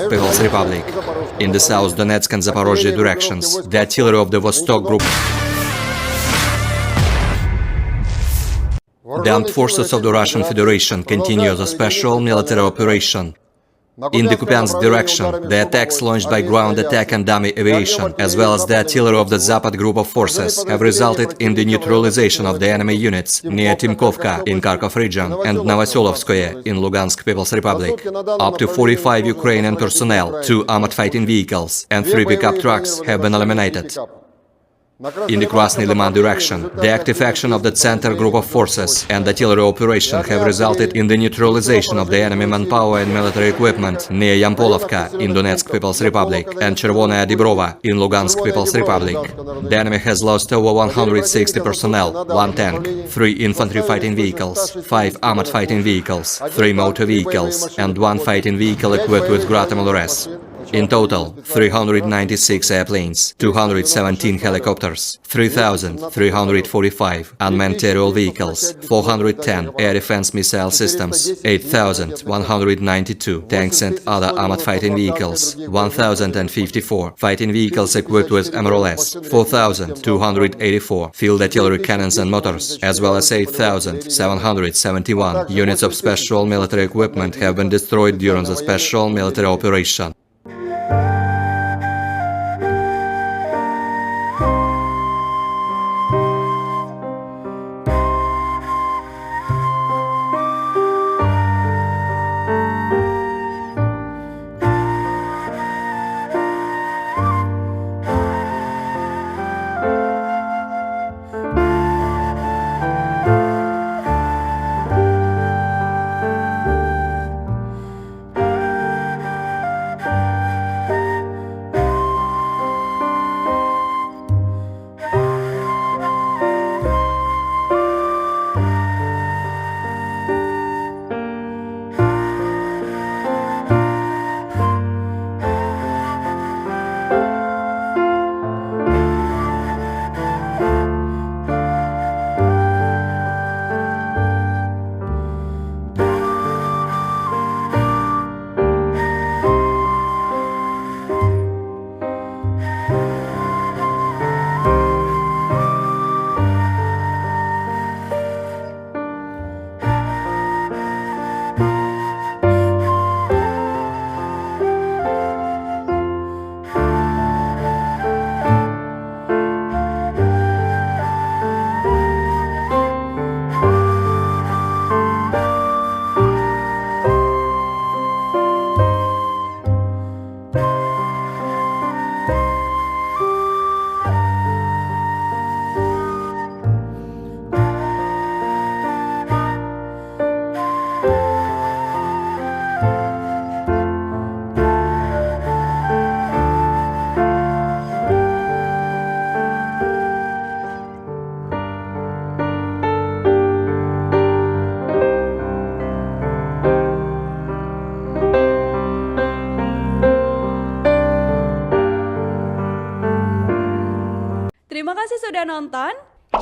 Lugansk People's Republic. In the south Donetsk and Zaporozhye directions, the artillery of the Vostok Group. The armed forces of the Russian Federation continue the special military operation. In the Kupiansk direction, the attacks launched by ground attack and dummy aviation, as well as the artillery of the Tsentr Group of Forces, have resulted in the neutralization of the enemy units near Timkovka in Kharkov region and Novoselovskoye in Lugansk People's Republic. Up to 45 Ukrainian personnel, 2 armored fighting vehicles and 3 pickup trucks have been eliminated. In the Krasny Liman direction, the active action of the Tsentr Group of Forces and artillery operation have resulted in the neutralization of the enemy manpower and military equipment near Yampolovka in Donetsk People's Republic and Chervonaya Dibrova in Lugansk People's Republic. The enemy has lost over 160 personnel, 1 tank, 3 infantry fighting vehicles, 5 armored fighting vehicles, 3 motor vehicles and 1 fighting vehicle equipped with Grad MLRS. In total, 396 airplanes, 217 helicopters, 3,345 unmanned aerial vehicles, 410 air defense missile systems, 8,192 tanks and other armored fighting vehicles, 1,054 fighting vehicles equipped with MLRS, 4,284 field artillery cannons and motors, as well as 8,771 units of special military equipment have been destroyed during the special military operation. Terima kasih sudah nonton,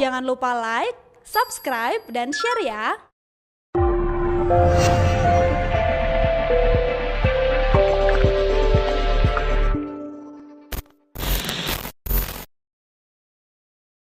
jangan lupa like, subscribe, dan share ya!